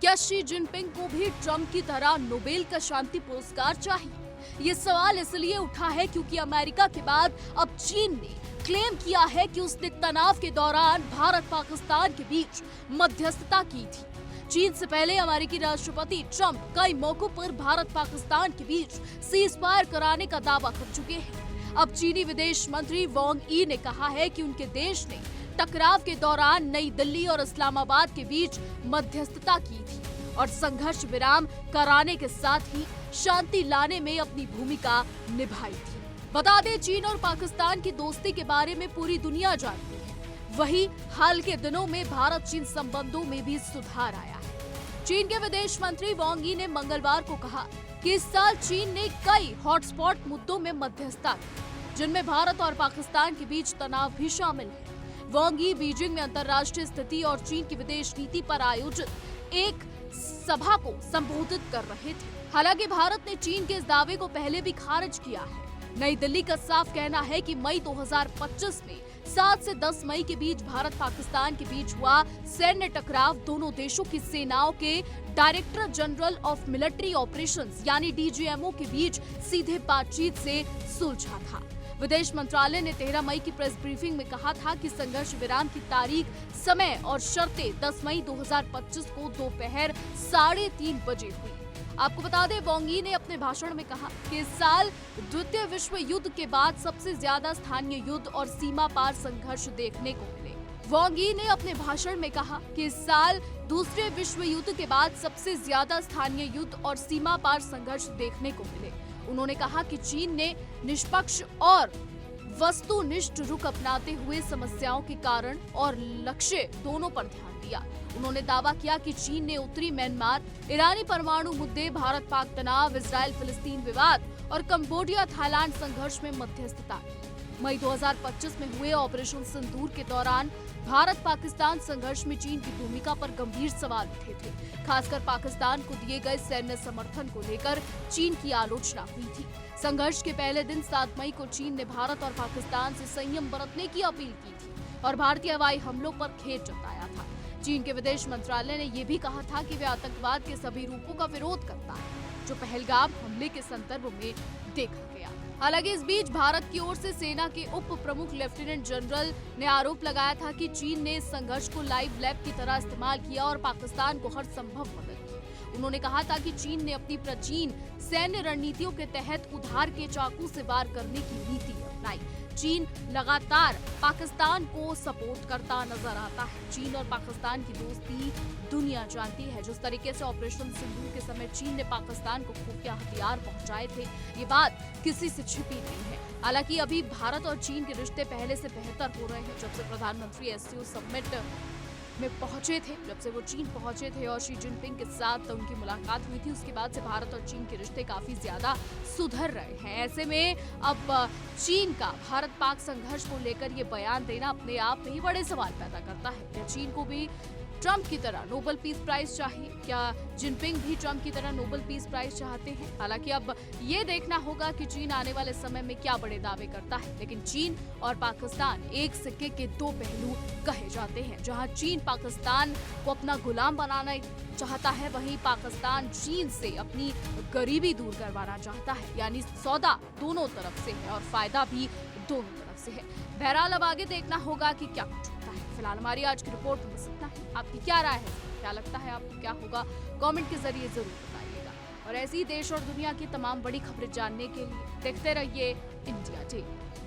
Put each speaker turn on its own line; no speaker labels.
क्या Xi Jinping को भी ट्रंप की तरह नोबेल का शांति पुरस्कार चाहिए? ये सवाल इसलिए उठा है क्योंकि अमेरिका के बाद अब चीन ने क्लेम किया है कि उसने तनाव के दौरान भारत पाकिस्तान के बीच मध्यस्थता की थी। चीन से पहले अमेरिकी राष्ट्रपति ट्रंप कई मौकों पर भारत पाकिस्तान के बीच सीज फायर कराने का दावा कर चुके हैं। अब चीनी विदेश मंत्री वांग यी ने कहा है कि उनके देश ने टकराव के दौरान नई दिल्ली और इस्लामाबाद के बीच मध्यस्थता की थी और संघर्ष विराम कराने के साथ ही शांति लाने में अपनी भूमिका निभाई थी। बता दें, चीन और पाकिस्तान की दोस्ती के बारे में पूरी दुनिया जानती है। वहीं हाल के दिनों में भारत चीन संबंधों में भी सुधार आया है। चीन के विदेश मंत्री वांग यी ने मंगलवार को कहा कि इस साल चीन ने कई हॉटस्पॉट मुद्दों में मध्यस्थता की, जिनमें भारत और पाकिस्तान के बीच तनाव भी शामिल है। वांग यी बीजिंग में अंतर्राष्ट्रीय स्थिति और चीन की विदेश नीति पर आयोजित एक सभा को संबोधित कर रहे थे। हालांकि भारत ने चीन के इस दावे को पहले भी खारिज किया है। नई दिल्ली का साफ कहना है कि मई 2025 में 7 से 10 मई के बीच भारत पाकिस्तान के बीच हुआ सैन्य टकराव दोनों देशों की सेनाओं के director general of military operations यानी डीजीएमओ के बीच सीधे बातचीत से सुलझा था। विदेश मंत्रालय ने 13 मई की प्रेस ब्रीफिंग में कहा था कि संघर्ष विराम की तारीख, समय और शर्तें 10 मई 2025 को दोपहर 3:30 बजे हुई। आपको बता दें, वांग यी ने अपने भाषण में कहा कि इस साल द्वितीय विश्व युद्ध के बाद सबसे ज्यादा स्थानीय युद्ध और सीमा पार संघर्ष देखने को मिले। वांग यी ने अपने भाषण में कहा कि इस साल दूसरे विश्व युद्ध के बाद सबसे ज्यादा स्थानीय युद्ध और सीमा पार संघर्ष देखने को मिले। उन्होंने कहा कि चीन ने निष्पक्ष और वस्तुनिष्ठ रुख अपनाते हुए समस्याओं के कारण और लक्ष्य दोनों पर ध्यान दिया। उन्होंने दावा किया कि चीन ने उत्तरी म्यांमार, ईरानी परमाणु मुद्दे, भारत पाक तनाव, इजराइल फिलिस्तीन विवाद और कंबोडिया थाईलैंड संघर्ष में मध्यस्थता की। मई 2025 में हुए ऑपरेशन सिंदूर के दौरान भारत पाकिस्तान संघर्ष में चीन की भूमिका पर गंभीर सवाल उठे थे। खासकर पाकिस्तान को दिए गए सैन्य समर्थन को लेकर चीन की आलोचना हुई थी। संघर्ष के पहले दिन 7 मई को चीन ने भारत और पाकिस्तान से संयम बरतने की अपील की थी और भारतीय हवाई हमलों पर खेद जताया था। चीन के विदेश मंत्रालय ने यह भी कहा था कि वे आतंकवाद के सभी रूपों का विरोध करता है, जो पहलगाम हमले के संदर्भ में देखा गया। हालांकि इस बीच भारत की ओर से सेना के उप प्रमुख लेफ्टिनेंट जनरल ने आरोप लगाया था कि चीन ने इस संघर्ष को लाइव लैब की तरह इस्तेमाल किया और पाकिस्तान को हर संभव मदद की। उन्होंने कहा था कि चीन ने अपनी प्राचीन सैन्य रणनीतियों के तहत उधार के चाकू से वार करने की नीति अपनाई। चीन लगातार पाकिस्तान को सपोर्ट करता नजर आता है। चीन और पाकिस्तान की दोस्ती दुनिया जानती है। जिस तरीके से ऑपरेशन सिंदूर के समय चीन ने पाकिस्तान को खुफिया हथियार पहुंचाए थे, ये बात किसी से छिपी नहीं है। हालांकि अभी भारत और चीन के रिश्ते पहले से बेहतर हो रहे हैं। जब से प्रधानमंत्री एससीओ समिट में पहुंचे थे, जब से वो चीन पहुंचे थे और शी जिनपिंग के साथ उनकी मुलाकात हुई थी, उसके बाद से भारत और चीन के रिश्ते काफी ज्यादा सुधर रहे हैं। ऐसे में अब चीन का भारत पाक संघर्ष को लेकर ये बयान देना अपने आप में ही बड़े सवाल पैदा करता है। क्या चीन को भी ट्रंप की तरह नोबेल पीस प्राइज चाहिए? क्या जिनपिंग भी ट्रंप की तरह नोबेल पीस प्राइज चाहते हैं? हालांकि अब ये देखना होगा कि चीन आने वाले समय में क्या बड़े दावे करता है। लेकिन चीन और पाकिस्तान एक सिक्के के दो पहलू कहे जाते हैं। जहां चीन पाकिस्तान को अपना गुलाम बनाना चाहता है, वहीं पाकिस्तान चीन से अपनी गरीबी दूर करवाना चाहता है। यानी सौदा दोनों तरफ से है और फायदा भी दोनों तरफ से है। बहरहाल अब आगे देखना होगा कि क्या कुछ होता है। फिलहाल हमारी आज की रिपोर्ट में बस इतना ही। आपकी क्या राय है? क्या लगता है आपको क्या होगा? कमेंट के जरिए जरूर बताइएगा। और ऐसी देश और दुनिया की तमाम बड़ी खबरें जानने के लिए देखते रहिए इंडिया टीवी।